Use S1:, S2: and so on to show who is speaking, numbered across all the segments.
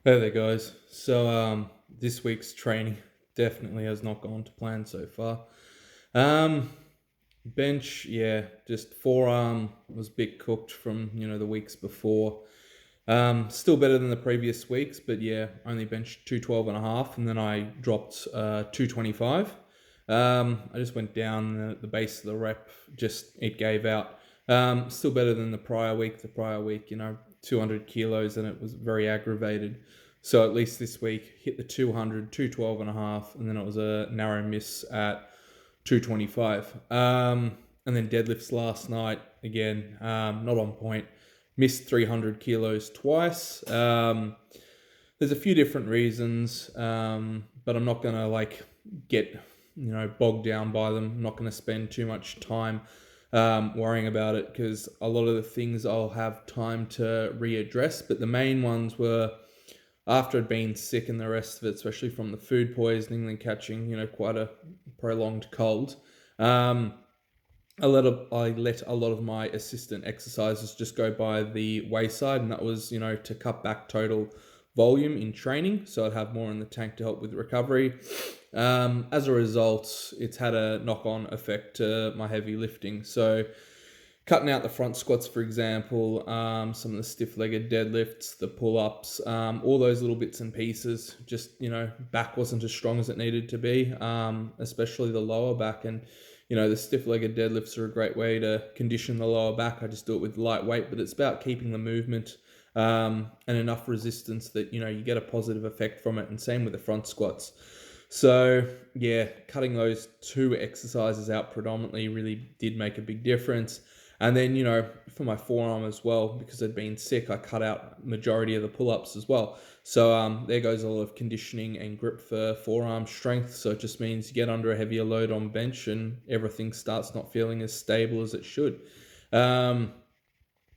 S1: Hey there, guys. This week's training definitely has not gone to plan so far. Um, Bench, yeah, just forearm was a bit cooked from the weeks before. Still better than the previous weeks, but yeah, only benched 212 and a half, and then I dropped 225. I just went down the base of the rep, just it gave out. Still better than the prior week. The prior week, 200 kilos, and it was very aggravated. So at least this week, hit the 200, 212 and a half, and then it was a narrow miss at 225. And then deadlifts last night, again, not on point. Missed 300 kilos twice. There's a few different reasons, but I'm not going to get, bogged down by them. I'm not going to spend too much time worrying about it because a lot of the things I'll have time to readdress. But the main ones were after I'd been sick and the rest of it, especially from the food poisoning and catching, quite a prolonged cold. Um, I let a lot of my assistant exercises just go by the wayside, and that was, to cut back total volume in training, so I'd have more in the tank to help with recovery. As a result, it's had a knock-on effect to my heavy lifting. So cutting out the front squats, for example, some of the stiff-legged deadlifts, the pull-ups, all those little bits and pieces. Just back wasn't as strong as it needed to be, especially the lower back. And the stiff-legged deadlifts are a great way to condition the lower back. I just do it with light weight, but it's about keeping the movement and enough resistance that you get a positive effect from it. And same with the front squats. So yeah, cutting those two exercises out predominantly really did make a big difference. And then, for my forearm as well, because I'd been sick, I cut out majority of the pull-ups as well. So there goes a lot of conditioning and grip for forearm strength. So it just means you get under a heavier load on bench and everything starts not feeling as stable as it should. Um,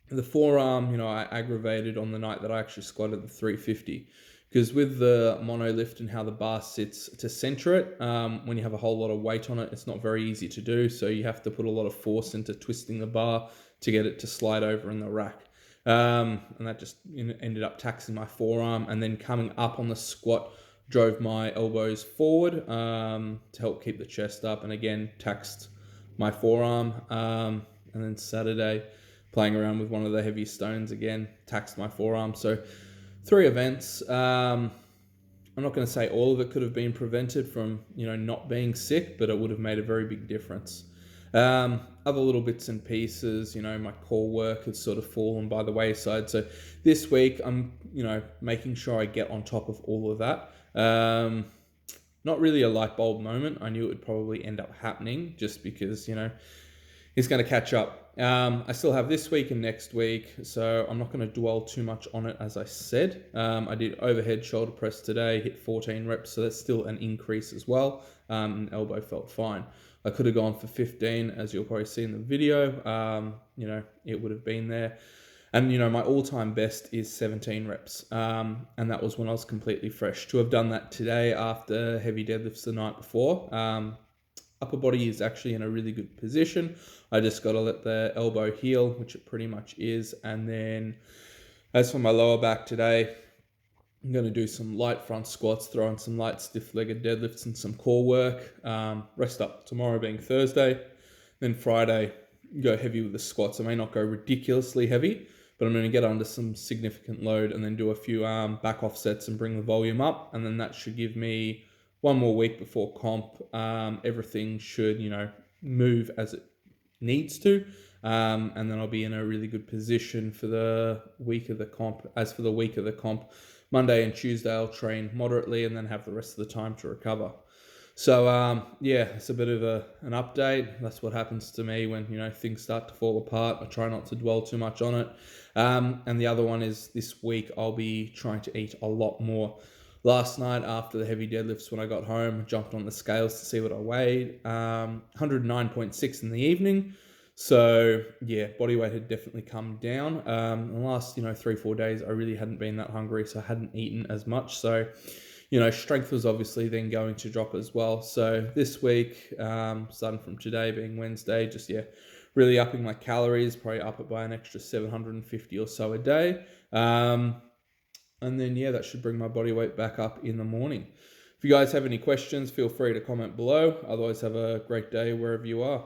S1: the forearm, I aggravated on the night that I actually squatted the 350. Because with the mono lift and how the bar sits to center it, when you have a whole lot of weight on it, it's not very easy to do. So you have to put a lot of force into twisting the bar to get it to slide over in the rack. And that just ended up taxing my forearm. And then coming up on the squat, drove my elbows forward to help keep the chest up. And again, taxed my forearm. And then Saturday, playing around with one of the heavy stones again, taxed my forearm. So 3 events. I'm not going to say all of it could have been prevented from, not being sick, but it would have made a very big difference. Other little bits and pieces, my core work has sort of fallen by the wayside. So this week, I'm, making sure I get on top of all of that. Not really a light bulb moment. I knew it would probably end up happening just because, he's going to catch up. I still have this week and next week, so I'm not going to dwell too much on it, as I said. I did overhead shoulder press today, hit 14 reps, so that's still an increase as well. And elbow felt fine. I could have gone for 15, as you'll probably see in the video. It would have been there. And, my all-time best is 17 reps. And that was when I was completely fresh. To have done that today after heavy deadlifts the night before, upper body is actually in a really good position. I just got to let the elbow heal, which it pretty much is. And then as for my lower back today, I'm going to do some light front squats, throw in some light stiff-legged deadlifts and some core work. Rest up tomorrow being Thursday. Then Friday, go heavy with the squats. I may not go ridiculously heavy, but I'm going to get under some significant load and then do a few back offsets and bring the volume up. And then that should give me one more week before comp. Everything should, move as it needs to. And then I'll be in a really good position for the week of the comp. As for the week of the comp, Monday and Tuesday I'll train moderately and then have the rest of the time to recover. So yeah, it's a bit of an update. That's what happens to me when things start to fall apart. I try not to dwell too much on it. And the other one is this week I'll be trying to eat a lot more. Last night after the heavy deadlifts, when I got home, I jumped on the scales to see what I weighed. 109.6 in the evening. So yeah, body weight had definitely come down. In the last 3-4 days, I really hadn't been that hungry, so I hadn't eaten as much. So strength was obviously then going to drop as well. So this week, starting from today being Wednesday, just really upping my calories, probably up it by an extra 750 or so a day. And then, yeah, that should bring my body weight back up in the morning. If you guys have any questions, feel free to comment below. Otherwise, have a great day wherever you are.